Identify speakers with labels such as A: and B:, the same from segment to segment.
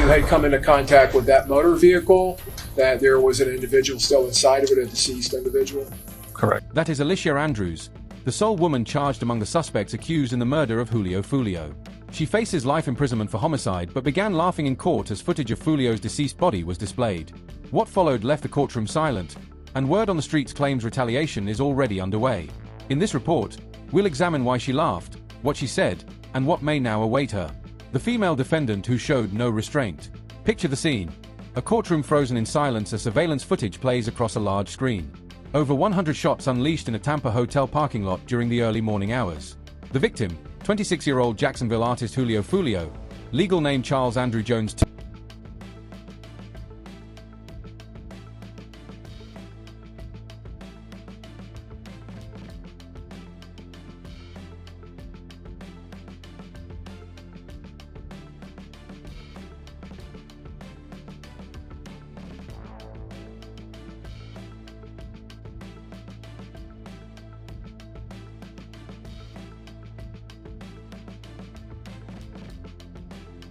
A: you had come into contact with that motor vehicle, that there was an individual still inside of it, a deceased individual?
B: Correct.
C: That is Alicia Andrews, the sole woman charged among the suspects accused in the murder of Julio Foolio. She faces life imprisonment for homicide but began laughing in court as footage of Foolio's deceased body was displayed. What followed left the courtroom silent, and word on the streets claims retaliation is already underway. In this report, we'll examine why she laughed, what she said, and what may now await her. The female defendant who showed no restraint. Picture the scene. A courtroom frozen in silence as surveillance footage plays across a large screen. Over 100 shots unleashed in a Tampa hotel parking lot during the early morning hours. The victim, 26-year-old Jacksonville artist Julio Foolio, legal name Charles Andrew Jones.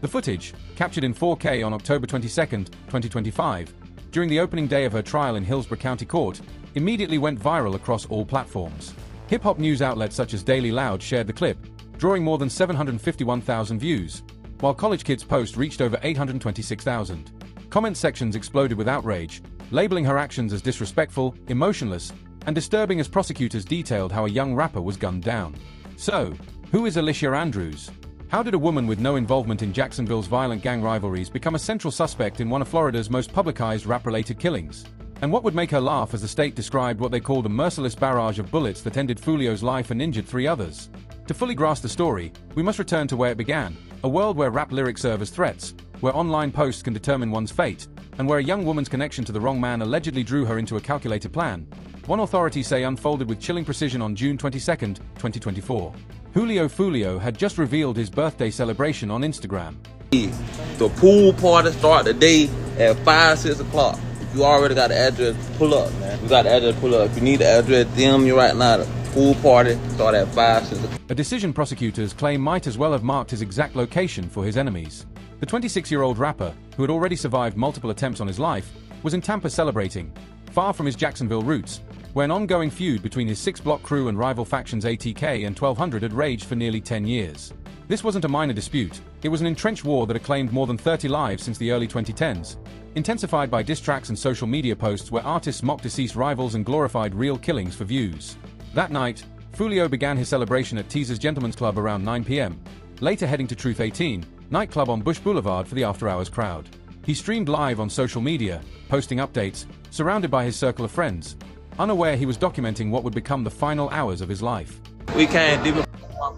C: The footage, captured in 4K on October 22, 2025, during the opening day of her trial in Hillsborough County Court, immediately went viral across all platforms. Hip-hop news outlets such as Daily Loud shared the clip, drawing more than 751,000 views, while College Kids' post reached over 826,000. Comment sections exploded with outrage, labeling her actions as disrespectful, emotionless, and disturbing as prosecutors detailed how a young rapper was gunned down. So, who is Alicia Andrews? How did a woman with no involvement in Jacksonville's violent gang rivalries become a central suspect in one of Florida's most publicized rap-related killings? And what would make her laugh as the state described what they called a merciless barrage of bullets that ended Foolio's life and injured 3 others? To fully grasp the story, we must return to where it began, a world where rap lyrics serve as threats, where online posts can determine one's fate, and where a young woman's connection to the wrong man allegedly drew her into a calculated plan. One authority say unfolded with chilling precision on June 22, 2024. Julio Foolio had just revealed his birthday celebration on Instagram.
D: The pool party start today at 5, 6 o'clock. If you already got the address, pull up, man. You got the address, pull up. If you need the address, DM me right now. The pool party start at 5, 6 o'clock.
C: A decision prosecutors claim might as well have marked his exact location for his enemies. The 26-year-old rapper, who had already survived multiple attempts on his life, was in Tampa celebrating, far from his Jacksonville roots, where an ongoing feud between his 6-block crew and rival factions ATK and 1200 had raged for nearly 10 years. This wasn't a minor dispute, it was an entrenched war that had claimed more than 30 lives since the early 2010s, intensified by diss tracks and social media posts where artists mocked deceased rivals and glorified real killings for views. That night, Foolio began his celebration at Teaser's Gentlemen's Club around 9 p.m., later heading to Truth 18, nightclub on Bush Boulevard for the after-hours crowd. He streamed live on social media, posting updates, surrounded by his circle of friends, unaware he was documenting what would become the final hours of his life.
D: We can't do my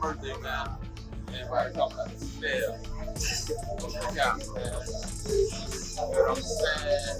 D: birthday, man. Everybody talking about the sale. Yeah, man. You know what I'm saying?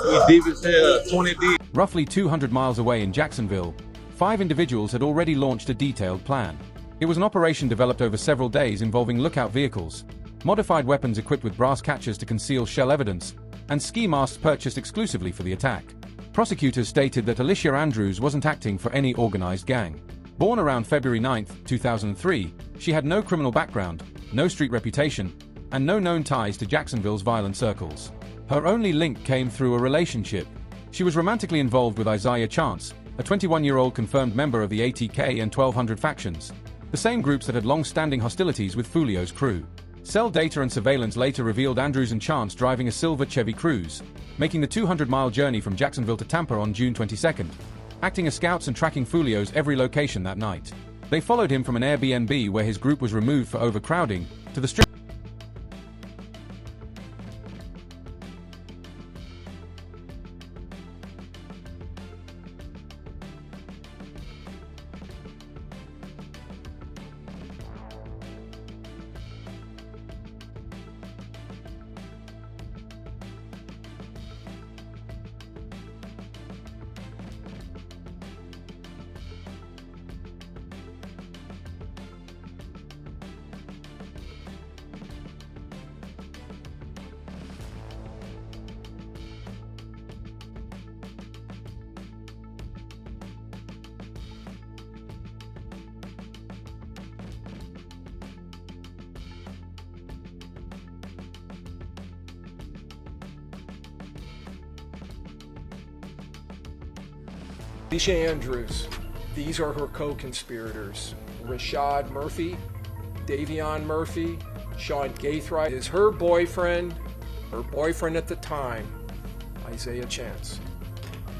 D: We deep as hell, 20 deep.
C: Roughly 200 miles away in Jacksonville, 5 individuals had already launched a detailed plan. It was an operation developed over several days involving lookout vehicles, modified weapons equipped with brass catchers to conceal shell evidence, and ski masks purchased exclusively for the attack. Prosecutors stated that Alicia Andrews wasn't acting for any organized gang. Born around February 9, 2003, she had no criminal background, no street reputation, and no known ties to Jacksonville's violent circles. Her only link came through a relationship. She was romantically involved with Isaiah Chance, a 21-year-old confirmed member of the ATK and 1200 factions, the same groups that had long-standing hostilities with Foolio's crew. Cell data and surveillance later revealed Andrews and Chance driving a silver Chevy Cruze, making the 200-mile journey from Jacksonville to Tampa on June 22nd, acting as scouts and tracking Foolio's every location that night. They followed him from an Airbnb where his group was removed for overcrowding, to the strip.
A: Alicia Andrews. These are her co-conspirators. Rashad Murphy, Davion Murphy, Sean Gaithright is her boyfriend at the time, Isaiah Chance.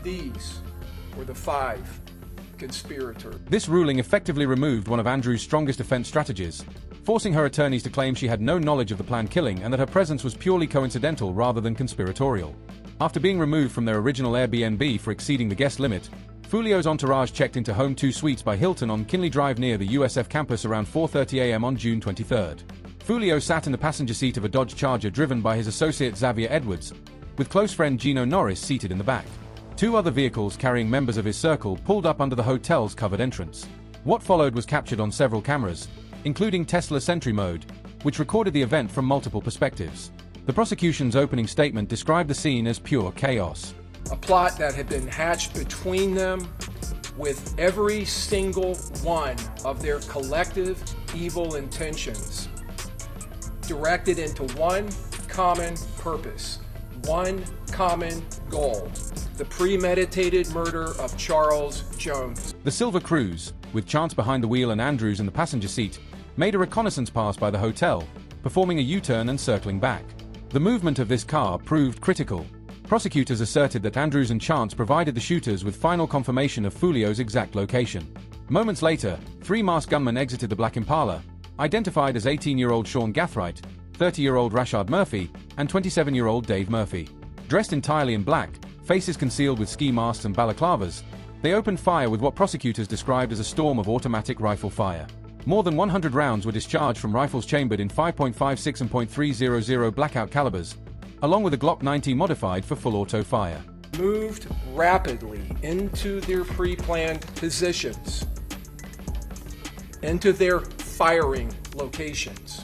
A: These were the 5 conspirators.
C: This ruling effectively removed one of Andrews' strongest defense strategies, forcing her attorneys to claim she had no knowledge of the planned killing and that her presence was purely coincidental rather than conspiratorial. After being removed from their original Airbnb for exceeding the guest limit, Foolio's entourage checked into Home 2 Suites by Hilton on Kinley Drive near the USF campus around 4:30 a.m. on June 23. Foolio sat in the passenger seat of a Dodge Charger driven by his associate Xavier Edwards, with close friend Gino Norris seated in the back. 2 other vehicles carrying members of his circle pulled up under the hotel's covered entrance. What followed was captured on several cameras, including Tesla Sentry Mode, which recorded the event from multiple perspectives. The prosecution's opening statement described the scene as pure chaos.
A: A plot that had been hatched between them with every single one of their collective evil intentions directed into one common purpose, one common goal: the premeditated murder of Charles Jones.
C: The Silver Cruise, with Chance behind the wheel and Andrews in the passenger seat, made a reconnaissance pass by the hotel, performing a U-turn and circling back. The movement of this car proved critical. Prosecutors asserted that Andrews and Chance provided the shooters with final confirmation of Foolio's exact location. Moments later, 3 masked gunmen exited the black Impala, identified as 18-year-old Sean Gaithright, 30-year-old Rashad Murphy, and 27-year-old Dave Murphy. Dressed entirely in black, faces concealed with ski masks and balaclavas, they opened fire with what prosecutors described as a storm of automatic rifle fire. More than 100 rounds were discharged from rifles chambered in 5.56 and .300 blackout calibers, along with a Glock 90 modified for full auto fire.
A: Moved rapidly into their pre-planned positions, into their firing locations,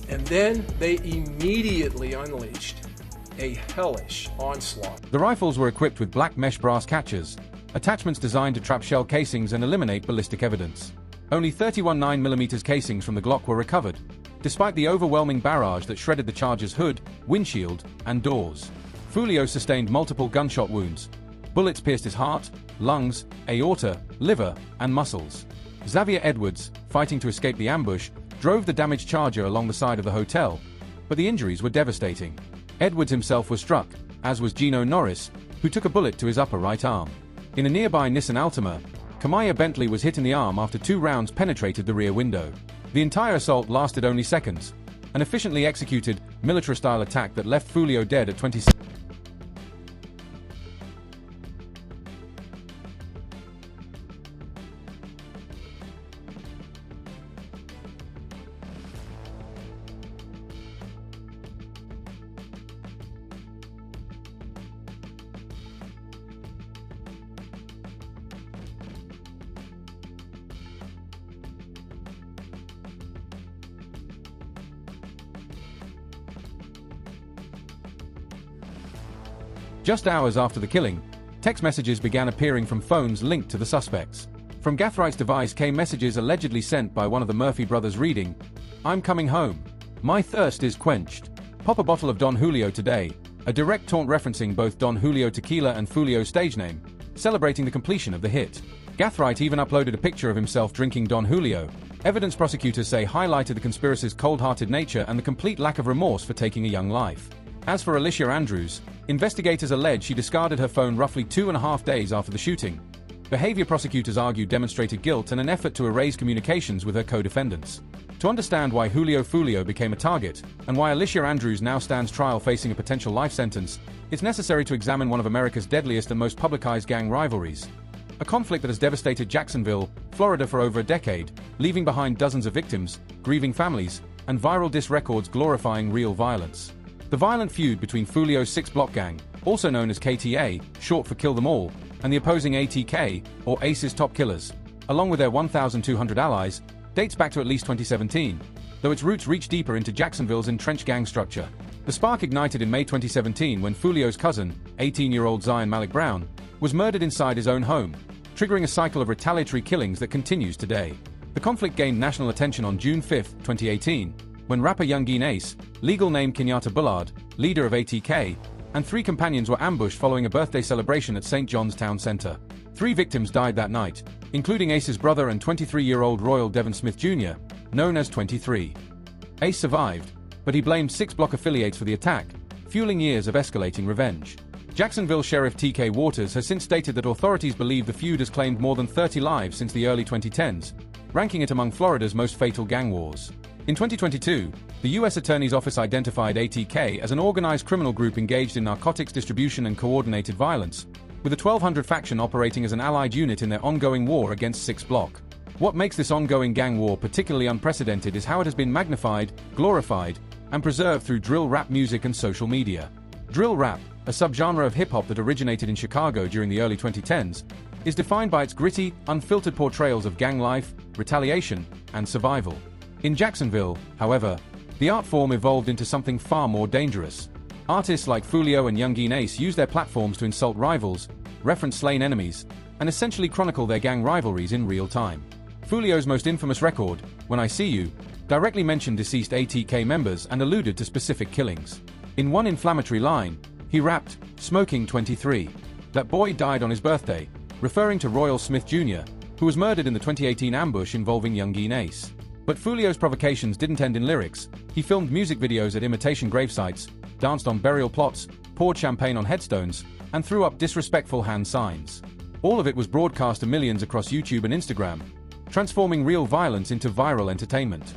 A: and then they immediately unleashed a hellish onslaught.
C: The rifles were equipped with black mesh brass catchers, attachments designed to trap shell casings and eliminate ballistic evidence. Only 31 9mm casings from the Glock were recovered, despite the overwhelming barrage that shredded the Charger's hood, windshield, and doors. Foolio sustained multiple gunshot wounds. Bullets pierced his heart, lungs, aorta, liver, and muscles. Xavier Edwards, fighting to escape the ambush, drove the damaged Charger along the side of the hotel, but the injuries were devastating. Edwards himself was struck, as was Gino Norris, who took a bullet to his upper right arm. In a nearby Nissan Altima, Kamaya Bentley was hit in the arm after 2 rounds penetrated the rear window. The entire assault lasted only seconds, an efficiently executed, military-style attack that left Foolio dead at 26. Just hours after the killing, text messages began appearing from phones linked to the suspects. From Gaithright's device came messages allegedly sent by one of the Murphy brothers reading, "I'm coming home. My thirst is quenched. Pop a bottle of Don Julio today," a direct taunt referencing both Don Julio Tequila and Foolio's stage name, celebrating the completion of the hit. Gaithright even uploaded a picture of himself drinking Don Julio, evidence prosecutors say highlighted the conspiracy's cold-hearted nature and the complete lack of remorse for taking a young life. As for Alicia Andrews, investigators allege she discarded her phone roughly 2.5 days after the shooting. Behavior prosecutors argue demonstrated guilt and an effort to erase communications with her co-defendants. To understand why Julio Foolio became a target, and why Alicia Andrews now stands trial facing a potential life sentence, it's necessary to examine one of America's deadliest and most publicized gang rivalries. A conflict that has devastated Jacksonville, Florida for over a decade, leaving behind dozens of victims, grieving families, and viral diss records glorifying real violence. The violent feud between Foolio's 6-block gang, also known as KTA, short for Kill Them All, and the opposing ATK, or ACE's top killers, along with their 1,200 allies, dates back to at least 2017, though its roots reach deeper into Jacksonville's entrenched gang structure. The spark ignited in May 2017 when Foolio's cousin, 18-year-old Zion Malik Brown, was murdered inside his own home, triggering a cycle of retaliatory killings that continues today. The conflict gained national attention on June 5, 2018, when rapper Youngeen Ace, legal name Kenyatta Bullard, leader of ATK, and 3 companions were ambushed following a birthday celebration at St. John's Town Centre. 3 victims died that night, including Ace's brother and 23-year-old Royal Devon Smith Jr., known as 23. Ace survived, but he blamed 6 Block affiliates for the attack, fueling years of escalating revenge. Jacksonville Sheriff T.K. Waters has since stated that authorities believe the feud has claimed more than 30 lives since the early 2010s, ranking it among Florida's most fatal gang wars. In 2022, the U.S. Attorney's Office identified ATK as an organized criminal group engaged in narcotics distribution and coordinated violence, with a 1200 faction operating as an allied unit in their ongoing war against 6 Block. What makes this ongoing gang war particularly unprecedented is how it has been magnified, glorified, and preserved through drill rap music and social media. Drill rap, a subgenre of hip-hop that originated in Chicago during the early 2010s, is defined by its gritty, unfiltered portrayals of gang life, retaliation, and survival. In Jacksonville, however, the art form evolved into something far more dangerous. Artists like Foolio and Young Ace use their platforms to insult rivals, reference slain enemies, and essentially chronicle their gang rivalries in real time. Foolio's most infamous record, When I See You, directly mentioned deceased ATK members and alluded to specific killings. In one inflammatory line, he rapped, "Smoking 23. That boy died on his birthday," referring to Royal Smith Jr., who was murdered in the 2018 ambush involving Young Ace. But Foolio's provocations didn't end in lyrics. He filmed music videos at imitation gravesites, danced on burial plots, poured champagne on headstones, and threw up disrespectful hand signs. All of it was broadcast to millions across YouTube and Instagram, transforming real violence into viral entertainment.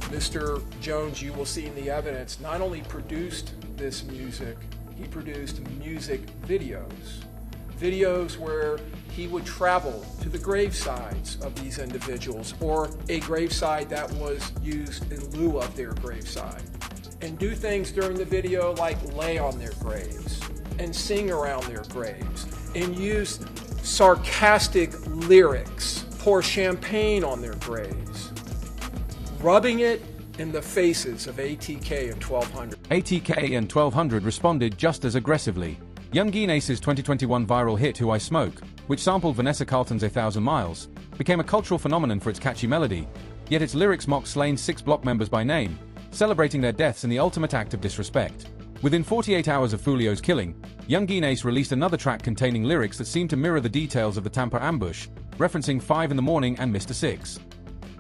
A: Mr. Jones, you will see in the evidence, not only produced this music, he produced music videos. Videos where he would travel to the gravesides of these individuals, or a graveside that was used in lieu of their graveside, and do things during the video like lay on their graves and sing around their graves and use sarcastic lyrics, pour champagne on their graves, rubbing it in the faces of ATK and 1200.
C: ATK and 1200 responded just as aggressively. Young Ace's 2021 viral hit Who I Smoke, which sampled Vanessa Carlton's 1,000 Miles, became a cultural phenomenon for its catchy melody, yet its lyrics mocked slain 6 Block members by name, celebrating their deaths in the ultimate act of disrespect. Within 48 hours of Foolio's killing, Young Ace released another track containing lyrics that seemed to mirror the details of the Tampa ambush, referencing 5 in the Morning and Mr. 6.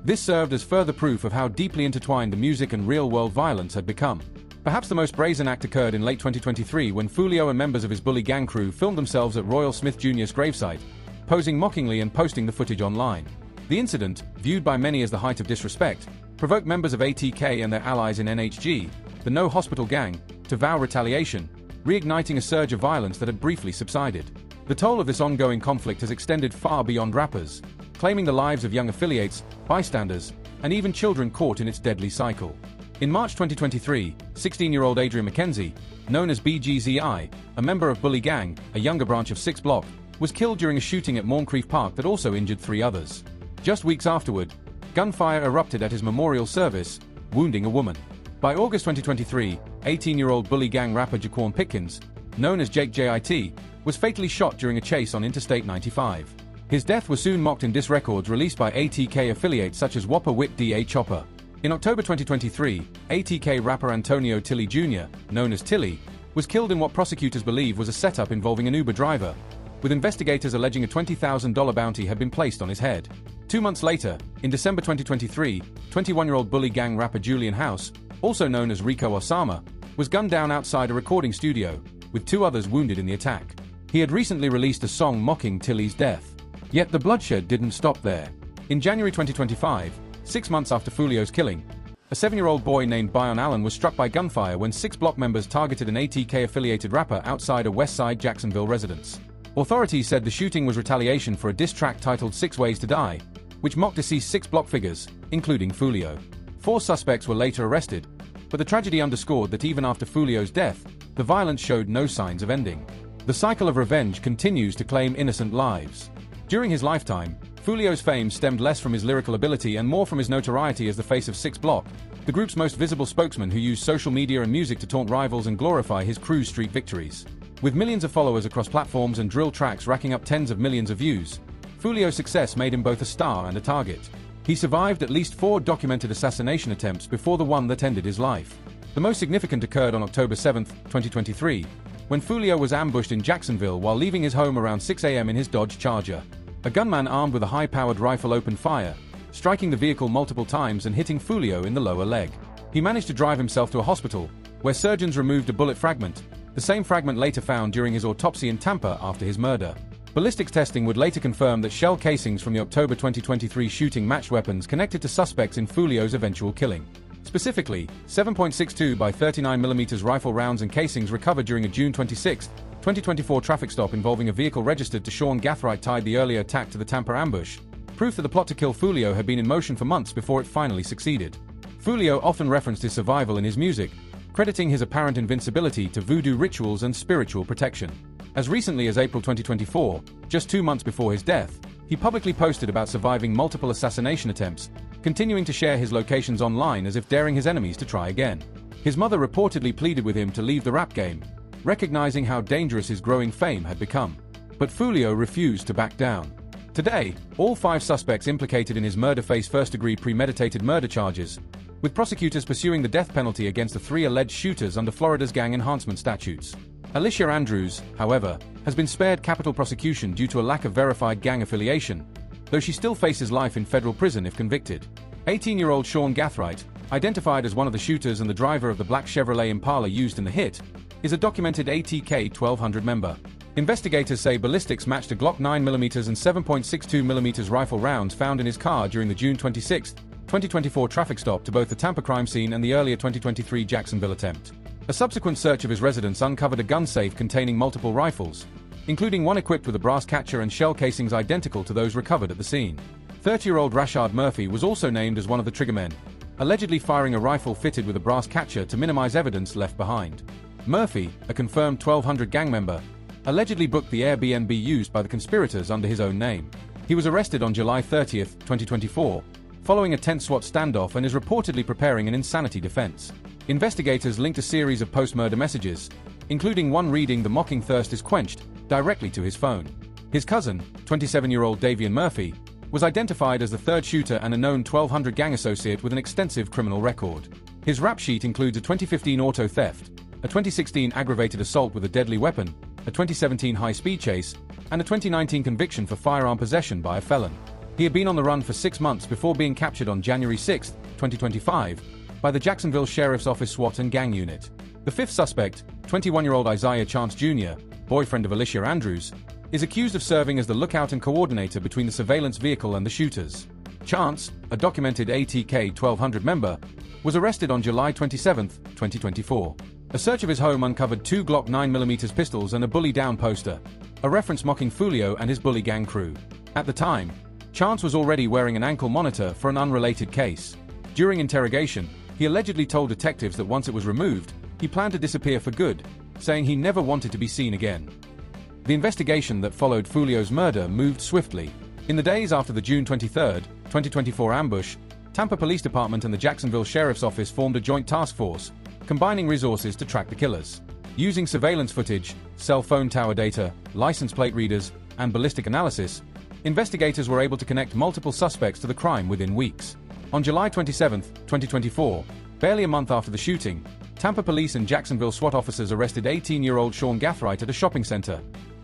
C: This served as further proof of how deeply intertwined the music and real-world violence had become. Perhaps the most brazen act occurred in late 2023 when Foolio and members of his bully gang crew filmed themselves at Royal Smith Jr.'s gravesite, posing mockingly and posting the footage online. The incident, viewed by many as the height of disrespect, provoked members of ATK and their allies in NHG, the No Hospital Gang, to vow retaliation, reigniting a surge of violence that had briefly subsided. The toll of this ongoing conflict has extended far beyond rappers, claiming the lives of young affiliates, bystanders, and even children caught in its deadly cycle. In March 2023, 16-year-old Adrian McKenzie, known as BGZI, a member of Bully Gang, a younger branch of 6 Block, was killed during a shooting at Moncrief Park that also injured 3 others. Just weeks afterward, gunfire erupted at his memorial service, wounding a woman. By August 2023, 18-year-old Bully Gang rapper Jaquan Pitkins, known as Jake JIT, was fatally shot during a chase on Interstate 95. His death was soon mocked in diss records released by ATK affiliates such as Whopper Whip Da Chopper. In October 2023, ATK rapper Antonio Tilly Jr., known as Tilly, was killed in what prosecutors believe was a setup involving an Uber driver, with investigators alleging a $20,000 bounty had been placed on his head. 2 months later, in December 2023, 21-year-old Bully Gang rapper Julian House, also known as Rico Osama, was gunned down outside a recording studio, with 2 others wounded in the attack. He had recently released a song mocking Tilly's death. Yet the bloodshed didn't stop there. In January 2025, 6 months after Foolio's killing, a 7-year-old boy named Bion Allen was struck by gunfire when 6 Block members targeted an ATK-affiliated rapper outside a Westside Jacksonville residence. Authorities said the shooting was retaliation for a diss track titled 6 Ways to Die, which mocked deceased 6 Block figures, including Foolio. 4 suspects were later arrested, but the tragedy underscored that even after Foolio's death, the violence showed no signs of ending. The cycle of revenge continues to claim innocent lives. During his lifetime, Foolio's fame stemmed less from his lyrical ability and more from his notoriety as the face of 6 Block, the group's most visible spokesman who used social media and music to taunt rivals and glorify his crew's street victories. With millions of followers across platforms and drill tracks racking up tens of millions of views, Foolio's success made him both a star and a target. He survived at least 4 documented assassination attempts before the one that ended his life. The most significant occurred on October 7, 2023, when Foolio was ambushed in Jacksonville while leaving his home around 6 a.m. in his Dodge Charger. A gunman armed with a high-powered rifle opened fire, striking the vehicle multiple times and hitting Foolio in the lower leg. He managed to drive himself to a hospital, where surgeons removed a bullet fragment, the same fragment later found during his autopsy in Tampa after his murder. Ballistics testing would later confirm that shell casings from the October 2023 shooting matched weapons connected to suspects in Foolio's eventual killing. Specifically, 7.62 by 39mm rifle rounds and casings recovered during a June 26, 2024 traffic stop involving a vehicle registered to Sean Gathright tied the earlier attack to the Tampa ambush, proof that the plot to kill Foolio had been in motion for months before it finally succeeded. Foolio often referenced his survival in his music, crediting his apparent invincibility to voodoo rituals and spiritual protection. As recently as April 2024, just 2 months before his death, he publicly posted about surviving multiple assassination attempts, continuing to share his locations online as if daring his enemies to try again. His mother reportedly pleaded with him to leave the rap game, recognizing how dangerous his growing fame had become. But Foolio refused to back down. Today, all 5 suspects implicated in his murder face first-degree premeditated murder charges, with prosecutors pursuing the death penalty against the 3 alleged shooters under Florida's gang enhancement statutes. Alicia Andrews, however, has been spared capital prosecution due to a lack of verified gang affiliation, though she still faces life in federal prison if convicted. 18-year-old Sean Gathright, identified as one of the shooters and the driver of the black Chevrolet Impala used in the hit, is a documented ATK 1200 member. Investigators say ballistics matched a Glock 9mm and 7.62mm rifle rounds found in his car during the June 26, 2024 traffic stop to both the Tampa crime scene and the earlier 2023 Jacksonville attempt. A subsequent search of his residence uncovered a gun safe containing multiple rifles, including one equipped with a brass catcher and shell casings identical to those recovered at the scene. 30-year-old Rashard Murphy was also named as one of the triggermen, allegedly firing a rifle fitted with a brass catcher to minimize evidence left behind. Murphy, a confirmed 1200 gang member, allegedly booked the Airbnb used by the conspirators under his own name. He was arrested on July 30, 2024, following a tense SWAT standoff and is reportedly preparing an insanity defense. Investigators linked a series of post-murder messages, including one reading "The mocking thirst is quenched," directly to his phone. His cousin, 27-year-old Davian Murphy, was identified as the third shooter and a known 1200 gang associate with an extensive criminal record. His rap sheet includes a 2015 auto theft, a 2016 aggravated assault with a deadly weapon, a 2017 high-speed chase, and a 2019 conviction for firearm possession by a felon. He had been on the run for 6 months before being captured on January 6, 2025, by the Jacksonville Sheriff's Office SWAT and gang unit. The 5th suspect, 21-year-old Isaiah Chance Jr., boyfriend of Alicia Andrews, is accused of serving as the lookout and coordinator between the surveillance vehicle and the shooters. Chance, a documented ATK 1200 member, was arrested on July 27, 2024. A search of his home uncovered 2 Glock 9mm pistols and a Bully Down poster, a reference mocking Foolio and his Bully Gang crew. At the time, Chance was already wearing an ankle monitor for an unrelated case. During interrogation, he allegedly told detectives that once it was removed, he planned to disappear for good, saying he never wanted to be seen again. The investigation that followed Foolio's murder moved swiftly. In the days after the June 23, 2024 ambush, Tampa Police Department and the Jacksonville Sheriff's Office formed a joint task force, combining resources to track the killers. Using surveillance footage, cell phone tower data, license plate readers, and ballistic analysis, investigators were able to connect multiple suspects to the crime within weeks. On July 27, 2024, barely a month after the shooting, Tampa Police and Jacksonville SWAT officers arrested 18-year-old Sean Gathright at a shopping center,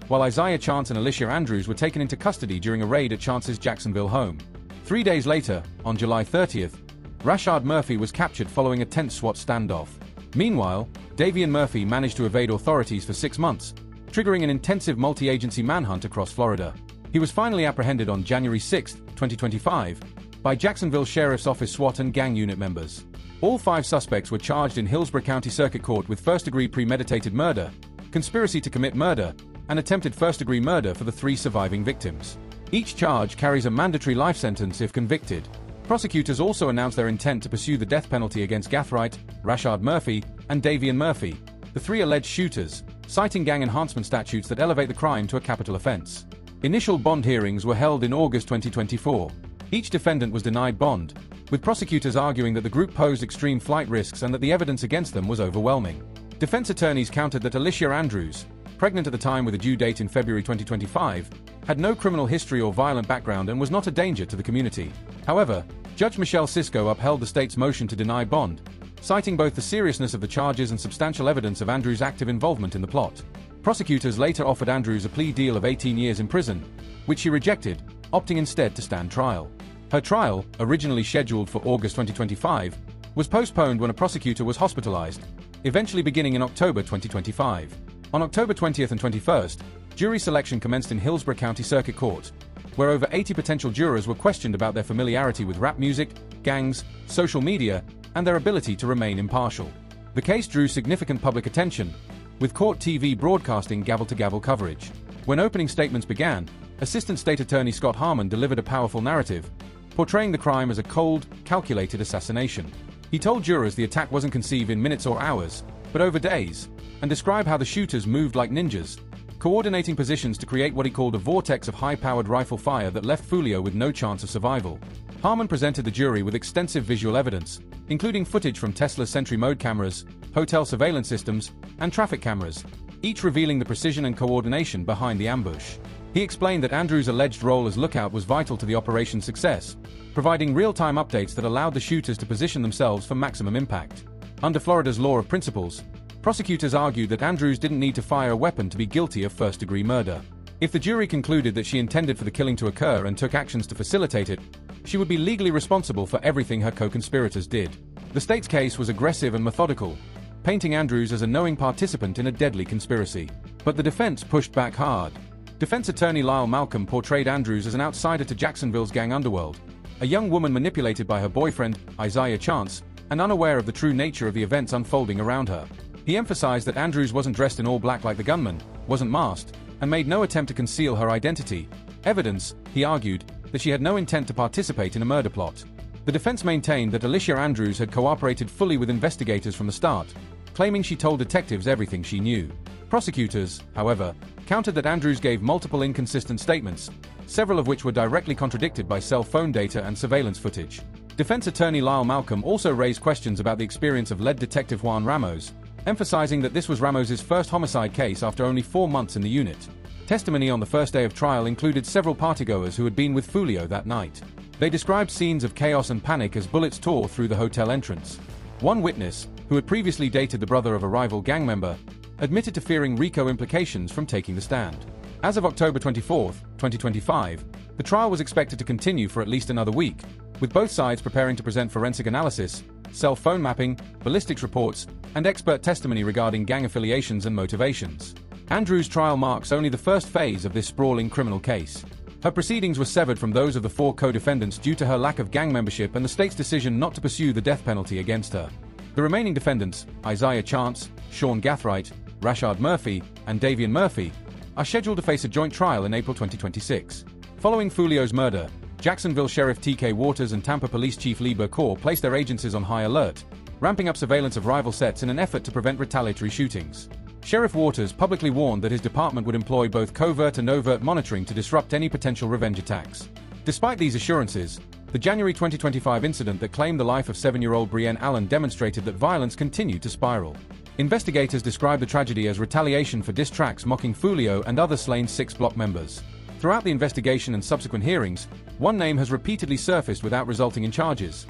C: while Isaiah Chance and Alicia Andrews were taken into custody during a raid at Chance's Jacksonville home. 3 days later, on July 30th, Rashard Murphy was captured following a tense SWAT standoff. Meanwhile, Davian Murphy managed to evade authorities for 6 months, triggering an intensive multi-agency manhunt across Florida. He was finally apprehended on January 6, 2025, by Jacksonville Sheriff's Office SWAT and gang unit members. All 5 suspects were charged in Hillsborough County Circuit Court with first-degree premeditated murder, conspiracy to commit murder, and attempted first-degree murder for the 3 surviving victims. Each charge carries a mandatory life sentence if convicted. Prosecutors also announced their intent to pursue the death penalty against Gathright, Rashard Murphy, and Davian Murphy, the 3 alleged shooters, citing gang enhancement statutes that elevate the crime to a capital offense. Initial bond hearings were held in August 2024. Each defendant was denied bond, with prosecutors arguing that the group posed extreme flight risks and that the evidence against them was overwhelming. Defense attorneys countered that Alicia Andrews, pregnant at the time with a due date in February 2025, had no criminal history or violent background and was not a danger to the community. However, Judge Michelle Sisko upheld the state's motion to deny bond, citing both the seriousness of the charges and substantial evidence of Andrews' active involvement in the plot. Prosecutors later offered Andrews a plea deal of 18 years in prison, which she rejected, opting instead to stand trial. Her trial, originally scheduled for August 2025, was postponed when a prosecutor was hospitalized, eventually beginning in October 2025. On October 20th and 21st, jury selection commenced in Hillsborough County Circuit Court, where over 80 potential jurors were questioned about their familiarity with rap music, gangs, social media, and their ability to remain impartial. The case drew significant public attention, with court TV broadcasting gavel-to-gavel coverage. When opening statements began, Assistant State Attorney Scott Harmon delivered a powerful narrative, portraying the crime as a cold, calculated assassination. He told jurors the attack wasn't conceived in minutes or hours, but over days, and described how the shooters moved like ninjas, coordinating positions to create what he called a vortex of high-powered rifle fire that left Foolio with no chance of survival. Harmon presented the jury with extensive visual evidence, including footage from Tesla's Sentry Mode cameras, hotel surveillance systems, and traffic cameras, each revealing the precision and coordination behind the ambush. He explained that Andrews' alleged role as lookout was vital to the operation's success, providing real-time updates that allowed the shooters to position themselves for maximum impact. Under Florida's law of principles, prosecutors argued that Andrews didn't need to fire a weapon to be guilty of first-degree murder. If the jury concluded that she intended for the killing to occur and took actions to facilitate it, she would be legally responsible for everything her co-conspirators did. The state's case was aggressive and methodical, painting Andrews as a knowing participant in a deadly conspiracy. But the defense pushed back hard. Defense attorney Lyle Malcolm portrayed Andrews as an outsider to Jacksonville's gang underworld, a young woman manipulated by her boyfriend, Isaiah Chance, and unaware of the true nature of the events unfolding around her. He emphasized that Andrews wasn't dressed in all black like the gunman, wasn't masked, and made no attempt to conceal her identity. Evidence, he argued, that she had no intent to participate in a murder plot. The defense maintained that Alicia Andrews had cooperated fully with investigators from the start, claiming she told detectives everything she knew. Prosecutors, however, countered that Andrews gave multiple inconsistent statements, several of which were directly contradicted by cell phone data and surveillance footage. Defense attorney Lyle Malcolm also raised questions about the experience of lead detective Juan Ramos, emphasizing that this was Ramos's first homicide case after only 4 months in the unit. Testimony on the first day of trial included several partygoers who had been with Foolio that night. They described scenes of chaos and panic as bullets tore through the hotel entrance. One witness, who had previously dated the brother of a rival gang member, admitted to fearing RICO implications from taking the stand. As of October 24, 2025, the trial was expected to continue for at least another week, with both sides preparing to present forensic analysis, cell phone mapping, ballistics reports, and expert testimony regarding gang affiliations and motivations. Andrews' trial marks only the first phase of this sprawling criminal case. Her proceedings were severed from those of the 4 co-defendants due to her lack of gang membership and the state's decision not to pursue the death penalty against her. The remaining defendants, Isaiah Chance, Sean Gathright, Rashard Murphy, and Davian Murphy, are scheduled to face a joint trial in April 2026. Following Foolio's murder, Jacksonville Sheriff T.K. Waters and Tampa Police Chief Lee Burkor placed their agencies on high alert, ramping up surveillance of rival sets in an effort to prevent retaliatory shootings. Sheriff Waters publicly warned that his department would employ both covert and overt monitoring to disrupt any potential revenge attacks. Despite these assurances, the January 2025 incident that claimed the life of 7-year-old Brienne Allen demonstrated that violence continued to spiral. Investigators described the tragedy as retaliation for diss tracks mocking Foolio and other slain 6 Block members. Throughout the investigation and subsequent hearings, one name has repeatedly surfaced without resulting in charges: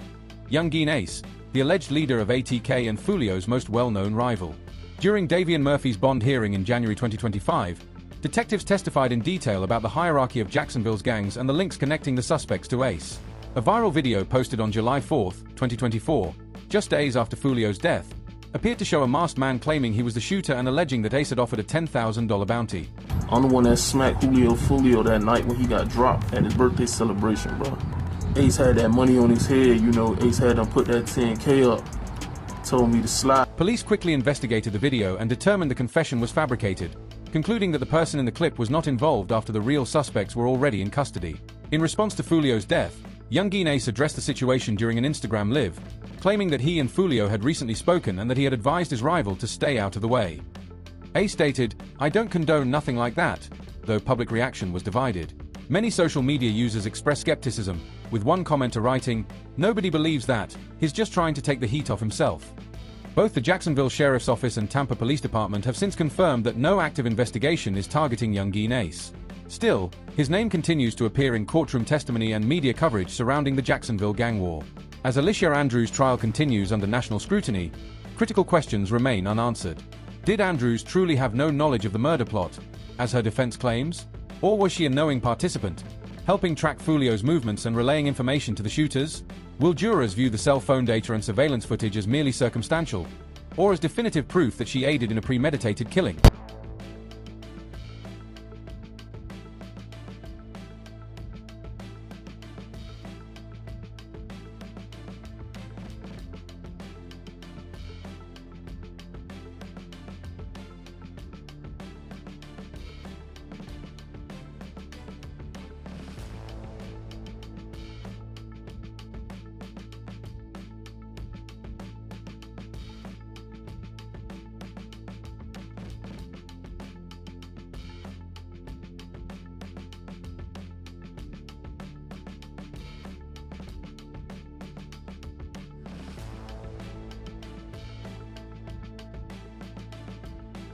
C: Young Geen Ace, the alleged leader of ATK and Foolio's most well-known rival. During Davian Murphy's bond hearing in January 2025, detectives testified in detail about the hierarchy of Jacksonville's gangs and the links connecting the suspects to Ace. A viral video posted on July 4, 2024, just days after Foolio's death, appeared to show a masked man claiming he was the shooter and alleging that Ace had offered a $10,000 bounty.
B: I'm the one that smacked Foolio that night when he got dropped at his birthday celebration, bro. Ace had that money on his head, Ace had him put that 10K up, told me to slide.
C: Police quickly investigated the video and determined the confession was fabricated, concluding that the person in the clip was not involved after the real suspects were already in custody. In response to Foolio's death, Young Geen Ace addressed the situation during an Instagram live, claiming that he and Foolio had recently spoken and that he had advised his rival to stay out of the way. Ace stated, "I don't condone nothing like that," though public reaction was divided. Many social media users expressed skepticism, with one commenter writing, "Nobody believes that, he's just trying to take the heat off himself." Both the Jacksonville Sheriff's Office and Tampa Police Department have since confirmed that no active investigation is targeting Young Geen Ace. Still, his name continues to appear in courtroom testimony and media coverage surrounding the Jacksonville gang war. As Alicia Andrews' trial continues under national scrutiny, critical questions remain unanswered. Did Andrews truly have no knowledge of the murder plot, as her defense claims? Or was she a knowing participant, helping track Foolio's movements and relaying information to the shooters? Will jurors view the cell phone data and surveillance footage as merely circumstantial, or as definitive proof that she aided in a premeditated killing?